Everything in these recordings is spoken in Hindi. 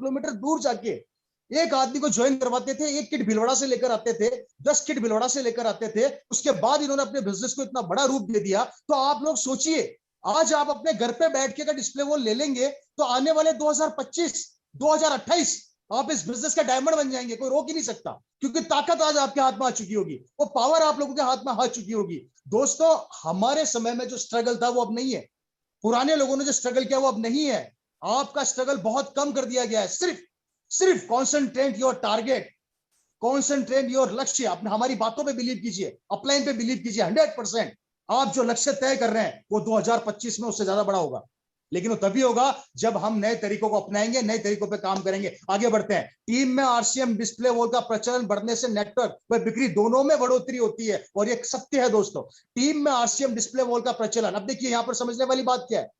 किलोमीटर दूर जाके एक आदमी को ज्वाइन करवाते थे, एक किट भीलवाड़ा से लेकर आते थे, 10 किट भीलवाड़ा से लेकर आते थे, उसके बाद इन्होंने अपने बिजनेस को इतना बड़ा रूप दे दिया। तो आप लोग सोचिए, आज आप अपने घर पे बैठ के अगर डिस्प्ले वॉल ले लेंगे तो आने वाले 2025 2028 आप इस बिजनेस का डायमंड बन जाएंगे, कोई रोक ही नहीं सकता, क्योंकि ताकत आज आपके हाथ में आ चुकी होगी, वो पावर आप लोगों के हाथ में आ चुकी होगी। दोस्तों, हमारे समय में जो स्ट्रगल था वो अब नहीं है, पुराने लोगों ने जो स्ट्रगल किया वो अब नहीं है। आपका स्ट्रगल बहुत कम कर दिया गया है। सिर्फ सिर्फ concentrate your target, concentrate your लक्ष्य। अपने हमारी बातों पे बिलीव कीजिए, अपलाइन पे बिलीव कीजिए। 100% आप जो लक्ष्य तय कर रहे हैं वो 2025 में उससे ज्यादा बड़ा होगा, लेकिन वो तभी होगा जब हम नए तरीकों को अपनाएंगे, नए तरीकों पे काम करेंगे। आगे बढ़ते हैं। टीम में आरसीएम डिस्प्ले वॉल का प्रचलन बढ़ने से नेटवर्क व बिक्री दोनों में बढ़ोतरी होती है, और ये सत्य है दोस्तों। टीम में आरसीएम डिस्प्ले वॉल का प्रचलन, अब देखिए यहां पर समझने वाली बात क्या है।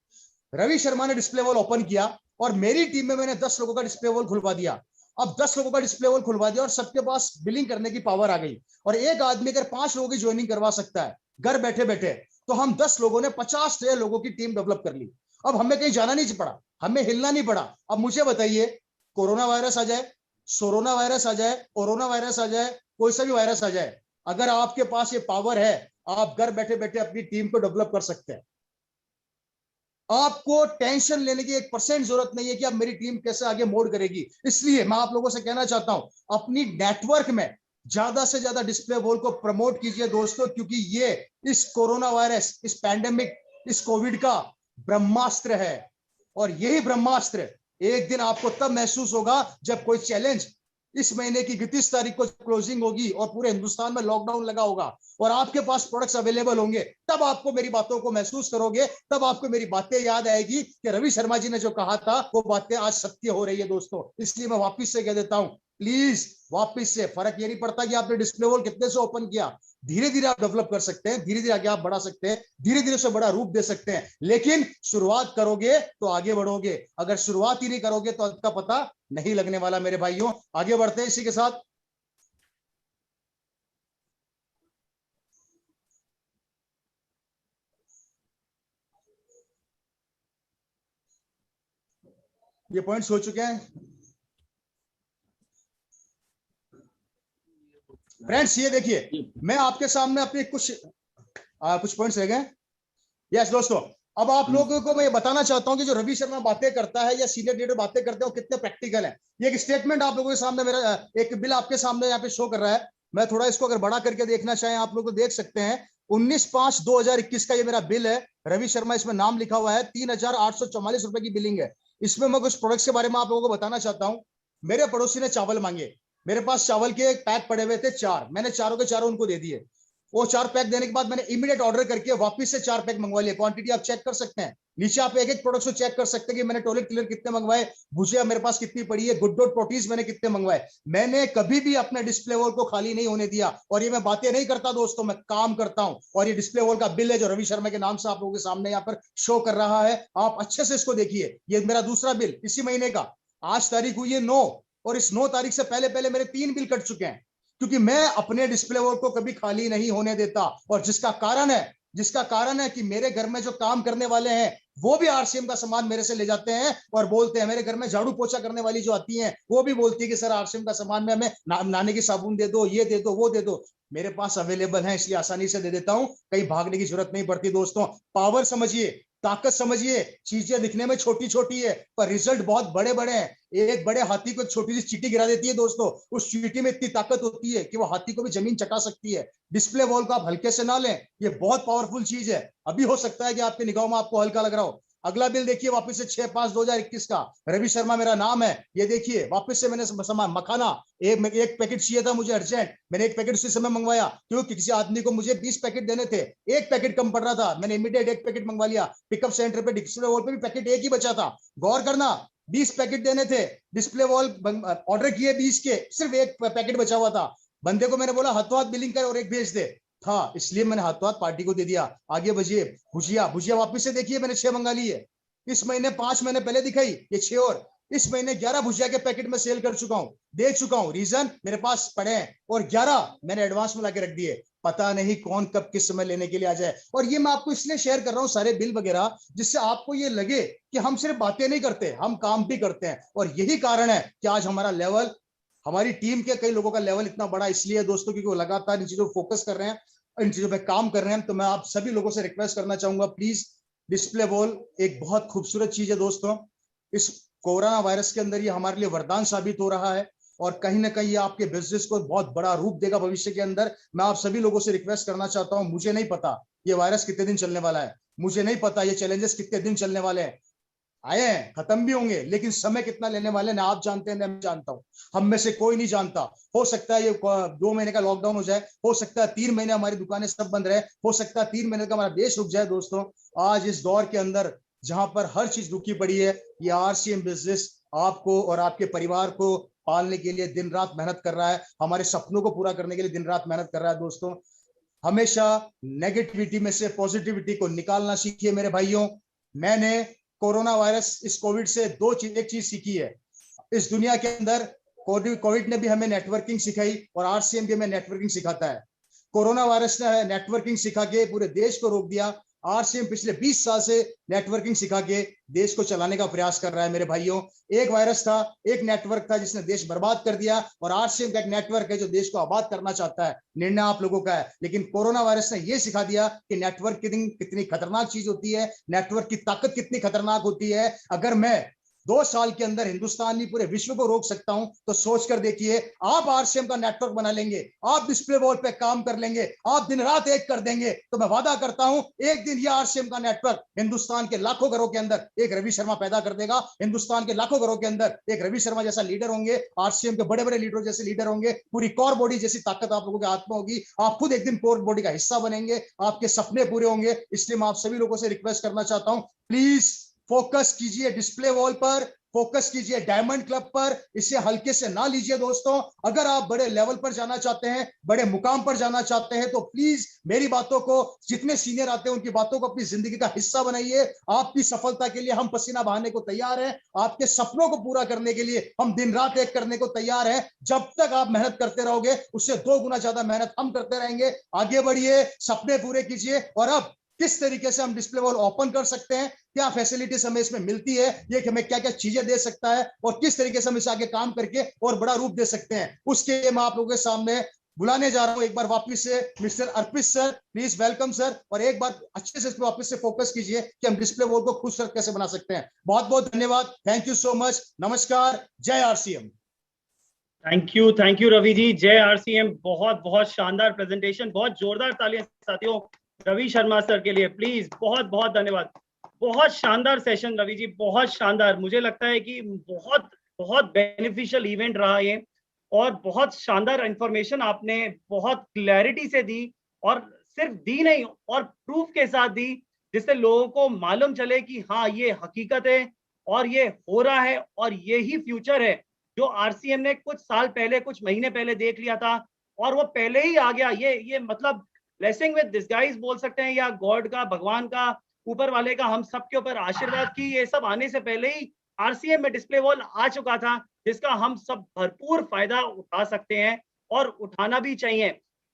रवि शर्मा ने डिस्प्ले वॉल ओपन किया और मेरी टीम में मैंने 10 लोगों का डिस्प्ले वॉल खुलवा दिया। अब 10 लोगों का डिस्प्ले वॉल खुलवा दिया और सबके पास बिलिंग करने की पावर आ गई, और एक आदमी अगर 5 लोगों की ज्वाइनिंग करवा सकता है घर बैठे बैठे, तो हम 10 लोगों ने 50 लोगों की टीम डेवलप कर ली। अब हमें कहीं जाना नहीं पड़ा, हमें हिलना नहीं पड़ा। अब मुझे बताइए, कोरोना वायरस आ जाए, सोरोना वायरस आ जाए, कोरोना वायरस आ जाए, कोई सा भी वायरस आ जाए, अगर आपके पास ये पावर है, आप घर बैठे बैठे अपनी टीम को डेवलप कर सकते हैं। आपको टेंशन लेने की 1% जरूरत नहीं है कि अब मेरी टीम कैसे आगे मोड़ करेगी। इसलिए मैं आप लोगों से कहना चाहता हूं, अपनी नेटवर्क में ज्यादा से ज्यादा डिस्प्ले वॉल को प्रमोट कीजिए दोस्तों, क्योंकि ये इस कोरोना वायरस, इस पैंडेमिक, इस कोविड का ब्रह्मास्त्र है। और यही ब्रह्मास्त्र एक दिन आपको तब महसूस होगा जब कोई चैलेंज, इस महीने की 31 तारीख को क्लोजिंग होगी और पूरे हिंदुस्तान में लॉकडाउन लगा होगा और आपके पास प्रोडक्ट्स अवेलेबल होंगे, तब आपको मेरी बातों को महसूस करोगे, तब आपको मेरी बातें याद आएगी कि रवि शर्मा जी ने जो कहा था वो बातें आज सत्य हो रही है दोस्तों। इसलिए मैं वापिस से कह देता हूं, प्लीज वापिस से, फर्क ये नहीं पड़ता कि आपने डिस्प्ले वॉल कितने से ओपन किया, धीरे धीरे आप डेवलप कर सकते हैं, धीरे धीरे आगे आप बढ़ा सकते हैं, धीरे धीरे उसे बड़ा रूप दे सकते हैं, लेकिन शुरुआत करोगे तो आगे बढ़ोगे। अगर शुरुआत ही नहीं करोगे तो अंत का पता नहीं लगने वाला मेरे भाइयों। आगे बढ़ते हैं इसी के साथ। ये पॉइंट्स हो चुके हैं फ्रेंड्स। ये देखिए, मैं आपके सामने अपने कुछ पॉइंट्स रह गए। यस दोस्तों, अब आप लोगों को मैं ये बताना चाहता हूं कि जो रवि शर्मा बातें करता है या सीनियर लीडर बातें करते हैं वो कितने प्रैक्टिकल है। ये एक स्टेटमेंट आप लोगों के सामने, मेरा एक बिल आपके सामने यहाँ पे शो कर रहा है, मैं थोड़ा इसको अगर बड़ा करके देखना चाहें आप लोग तो देख सकते हैं। 19/5/2021 का ये मेरा बिल है, रवि शर्मा इसमें नाम लिखा हुआ है, 3,844 रुपए की बिलिंग है। इसमें मैं कुछ प्रोडक्ट्स के बारे में आप लोगों को बताना चाहता हूँ। मेरे पड़ोसी ने चावल मांगे, मेरे पास चावल के पैक पड़े हुए थे 4, मैंने चारों के चारों उनको दे दिए। वो 4 पैक देने के बाद मैंने इमीडिएट ऑर्डर करके वापस से 4 पैक मंगवा लिए। क्वांटिटी आप चेक कर सकते हैं, नीचे आप एक एक प्रोडक्ट को चेक कर सकते हैं कि मैंने टॉयलेट क्लीनर कितने मंगवाए, भुजिया मेरे पास कितनी पड़ी है, गुड डॉट प्रोटीज मैंने कितने मंगवाए। मैंने कभी भी अपने डिस्प्ले वॉल को खाली नहीं होने दिया, और ये मैं बातें नहीं करता दोस्तों, मैं काम करता हूं। और ये डिस्प्ले वॉल का बिल है जो रवि शर्मा के नाम से आप लोगों के सामने यहाँ पर शो कर रहा है, आप अच्छे से इसको देखिए। ये मेरा दूसरा बिल इसी महीने का, आज तारीख हुई है 9, और इस 9 तारीख से पहले पहले मेरे 3 बिल कट चुके हैं, क्योंकि मैं अपने डिस्प्ले वॉल को कभी खाली नहीं होने देता। और जिसका कारण है कि मेरे घर में जो काम करने वाले हैं वो भी आरसीएम का सामान मेरे से ले जाते हैं और बोलते हैं, मेरे घर में झाड़ू पोछा करने वाली जो आती हैं वो भी बोलती है कि सर आरसीएम का सामान में हमें नहाने की साबुन दे दो, ये दे दो, वो दे दो। मेरे पास अवेलेबल है, इसलिए आसानी से दे देता हूं, कहीं भागने की जरूरत नहीं पड़ती दोस्तों। पावर समझिए, ताकत समझिए, चीजें दिखने में छोटी छोटी है पर रिजल्ट बहुत बड़े बड़े हैं। एक बड़े हाथी को छोटी सी चींटी गिरा देती है दोस्तों, उस चींटी में इतनी ताकत होती है कि वो हाथी को भी जमीन चटा सकती है। डिस्प्ले वॉल को आप हल्के से ना लें, ये बहुत पावरफुल चीज है। अभी हो सकता है कि आपकी निगाहों में आपको हल्का लग रहा हो। अगला बिल देखिए, वापस से 6/5/2021 का, रवि शर्मा मेरा नाम है। ये देखिए वापस से मैंने सामान मखाना, एक पैकेट चाहिए था मुझे अर्जेंट, मैंने एक पैकेट उसी समय मंगवाया, क्योंकि किसी आदमी को मुझे 20 पैकेट देने थे, एक पैकेट कम पड़ रहा था, मैंने इमीडिएट एक पैकेट मंगवा लिया। पिकअप सेंटर पे डिस्प्ले वॉल पे भी पैकेट एक ही बचा था, गौर करना, 20 पैकेट देने थे, डिस्प्ले वॉल ऑर्डर किए 20 के, सिर्फ एक पैकेट बचा हुआ था। बंदे को मैंने बोला हाथों हाथ बिलिंग कर और एक भेज दे था, इसलिए मैंने हाथों हाथ पार्टी को दे दिया। आगे बढ़िए, भुजिया वापस से देखिए, मैंने 6 मंगा ली है। इस महीने 5 महीने पहले दिखाई, ये 6 और इस महीने 11 भुजिया के पैकेट में सेल कर चुका हूं, दे चुका हूं। रीजन, मेरे पास पड़े हैं और 11 मैंने एडवांस में लाके रख दिए। पता नहीं कौन कब किस समय लेने के लिए आ जाए। और ये मैं आपको इसलिए शेयर कर रहा हूं सारे बिल वगैरह, जिससे आपको ये लगे कि हम सिर्फ बातें नहीं करते, हम काम भी करते हैं। और यही कारण है कि आज हमारा लेवल, हमारी टीम के कई लोगों का लेवल इतना बड़ा इसलिए दोस्तों क्योंकि वो लगातार इन चीजों पर फोकस कर रहे हैं, इन चीजों पर काम कर रहे हैं। तो मैं आप सभी लोगों से रिक्वेस्ट करना चाहूंगा, प्लीज डिस्प्ले वॉल एक बहुत खूबसूरत चीज है दोस्तों। इस कोरोना वायरस के अंदर ये हमारे लिए वरदान साबित हो रहा है और कहीं ना कहीं ये आपके बिजनेस को बहुत बड़ा रूप देगा भविष्य के अंदर। मैं आप सभी लोगों से रिक्वेस्ट करना चाहता हूं, मुझे नहीं पता ये वायरस कितने दिन चलने वाला है, मुझे नहीं पता ये चैलेंजेस कितने दिन चलने वाले हैं, आए हैं खत्म भी होंगे, लेकिन समय कितना लेने वाले ना आप जानते हैं ना मैं जानता हूं, हम में से कोई नहीं जानता। हो सकता है ये 2 महीने का लॉकडाउन हो जाए, हो सकता है 3 महीने हमारी दुकानें सब बंद रहे, हो सकता है 3 महीने का हमारा देश रुक जाए। दोस्तों आज इस दौर के अंदर जहां पर हर चीज रुकी पड़ी है, ये आरसीएम बिजनेस आपको और आपके परिवार को पालने के लिए दिन रात मेहनत कर रहा है, हमारे सपनों को पूरा करने के लिए दिन रात मेहनत कर रहा है। दोस्तों हमेशा नेगेटिविटी में से पॉजिटिविटी को निकालना सीखिए मेरे भाइयों। मैंने कोरोना वायरस, इस कोविड से एक चीज सीखी है इस दुनिया के अंदर। कोविड ने भी हमें नेटवर्किंग सिखाई और आरसीएम भी हमें नेटवर्किंग सिखाता है। कोरोना वायरस ने नेटवर्किंग सिखा के पूरे देश को रोक दिया, आरसीएम पिछले 20 साल से नेटवर्किंग सिखा के देश को चलाने का प्रयास कर रहा है मेरे भाइयों। एक वायरस था, एक नेटवर्क था जिसने देश बर्बाद कर दिया, और आरसीएम का एक नेटवर्क है जो देश को आबाद करना चाहता है। निर्णय आप लोगों का है, लेकिन कोरोना वायरस ने यह सिखा दिया कि नेटवर्क कितनी खतरनाक चीज होती है, नेटवर्क की ताकत कितनी खतरनाक होती है। अगर मैं 2 साल के अंदर हिंदुस्तान नहीं पूरे विश्व को रोक सकता हूं, तो सोच कर देखिए आप आरसीएम का नेटवर्क बना लेंगे, आप डिस्प्ले बोर्ड पे काम कर लेंगे, आप दिन रात एक कर देंगे, तो मैं वादा करता हूं एक दिन यह आरसीएम का नेटवर्क हिंदुस्तान के लाखों घरों के अंदर एक रवि शर्मा पैदा कर देगा। हिंदुस्तान के लाखों घरों के अंदर एक रवि शर्मा जैसा लीडर होंगे, आरसीएम के बड़े बड़े लीडर जैसे लीडर होंगे, पूरी कोर बॉडी जैसी ताकत आप लोगों के हाथ में होगी, आप खुद एक दिन कोर बॉडी का हिस्सा बनेंगे, आपके सपने पूरे होंगे। इसलिए मैं आप सभी लोगों से रिक्वेस्ट करना चाहता हूं, प्लीज फोकस कीजिए डिस्प्ले वॉल पर, फोकस कीजिए डायमंड क्लब पर, इसे हल्के से ना लीजिए दोस्तों। अगर आप बड़े लेवल पर जाना चाहते हैं, बड़े मुकाम पर जाना चाहते हैं, तो प्लीज मेरी बातों को, जितने सीनियर आते हैं उनकी बातों को अपनी जिंदगी का हिस्सा बनाइए। आपकी सफलता के लिए हम पसीना बहाने को तैयार हैं, आपके सपनों को पूरा करने के लिए हम दिन रात एक करने को तैयार हैं। जब तक आप मेहनत करते रहोगे उससे 2 गुना ज्यादा मेहनत हम करते रहेंगे। आगे बढ़िए, सपने पूरे कीजिए। और अब किस तरीके से हम डिस्प्ले वॉल ओपन कर सकते हैं, क्या फैसिलिटीज हमें इसमें मिलती है, ये हमें क्या क्या चीजें दे सकता है, और किस तरीके से हम इस आगे काम करके और बड़ा रूप दे सकते हैं, उसके लिए मैं आप लोगों के सामने बुलाने जा रहा हूं एक बार वापस से mister Arpit sir. Please welcome sir, और एक बार अच्छे से इस पर वापस से फोकस कीजिए कि हम डिस्प्ले वॉल को खूबसूरत कैसे बना सकते हैं। बहुत बहुत धन्यवाद, थैंक यू सो मच, नमस्कार, जय RCM. Thank you Ravi ji, जय आरसीएम। बहुत बहुत शानदार प्रेजेंटेशन, बहुत जोरदार तालियां साथियों रवि शर्मा सर के लिए, प्लीज बहुत बहुत धन्यवाद। बहुत शानदार सेशन रवि जी, बहुत शानदार। मुझे लगता है कि बहुत बहुत बेनिफिशियल इवेंट रहा ये, और बहुत शानदार इंफॉर्मेशन आपने बहुत क्लैरिटी से दी, और सिर्फ दी नहीं और प्रूफ के साथ दी, जिससे लोगों को मालूम चले कि हाँ ये हकीकत है और ये हो रहा है और ये ही फ्यूचर है जो आरसीएम ने कुछ साल पहले, कुछ महीने पहले देख लिया था, और वो पहले ही आ गया। ये मतलब ब्लेसिंग विद डिस्गाइज बोल सकते हैं, या गॉड का, भगवान का, ऊपर वाले का हम सबके ऊपर आशीर्वाद की ये सब आने से पहले ही आरसीएम में डिस्प्ले वॉल आ चुका था, जिसका हम सब भरपूर फायदा उठा सकते हैं और उठाना भी चाहिए।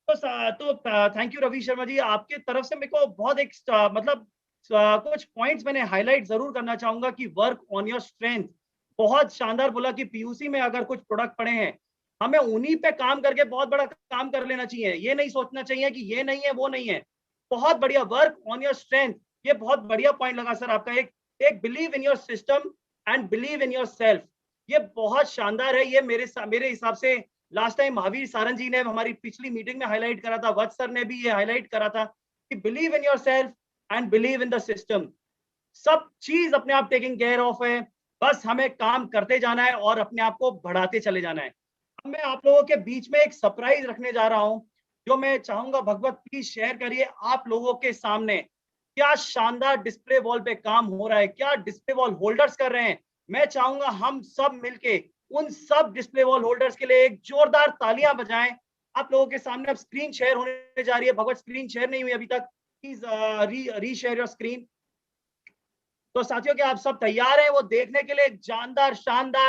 तो थैंक यू रवि शर्मा जी, आपके तरफ से मेरे को बहुत एक मतलब कुछ पॉइंट्स मैंने हाईलाइट जरूर करना चाहूंगा कि वर्क ऑन योर स्ट्रेंथ। बहुत शानदार बोला कि पीयूसी में अगर कुछ प्रोडक्ट पड़े हैं, हमें उन्हीं पे काम करके बहुत बड़ा काम कर लेना चाहिए। ये नहीं सोचना चाहिए कि ये नहीं है वो नहीं है। बहुत बढ़िया, वर्क ऑन योर स्ट्रेंथ, ये बहुत बढ़िया पॉइंट लगा सर आपका। एक believe in your system and believe in your self, ये बहुत शानदार है। ये मेरे हिसाब से लास्ट टाइम महावीर सारंग जी ने हमारी पिछली मीटिंग में हाईलाइट करा था, वत्स सर ने भी ये हाईलाइट करा था कि believe in your self and believe in the system. सब चीज अपने आप टेकिंग केयर ऑफ है, बस हमें काम करते जाना है और अपने आप को बढ़ाते चले जाना है। अब मैं आप लोगों के बीच में एक सरप्राइज रखने जा रहा हूं, जो मैं चाहूंगा भगवत प्लीज शेयर करिए आप लोगों के सामने। क्या शानदार डिस्प्ले वॉल पे काम हो रहा है, क्या डिस्प्ले वॉल होल्डर्स कर रहे हैं। मैं चाहूंगा हम सब मिलके उन सब डिस्प्ले वॉल होल्डर्स के लिए एक जोरदार तालियां बजाएं। आप लोगों के सामने अब स्क्रीन शेयर होने जा रही है। भगवत स्क्रीन शेयर नहीं हुई अभी तक, प्लीज रीशेयर योर स्क्रीन। तो साथियों, क्या आप सब तैयार हैं वो देखने के लिए जानदार शानदार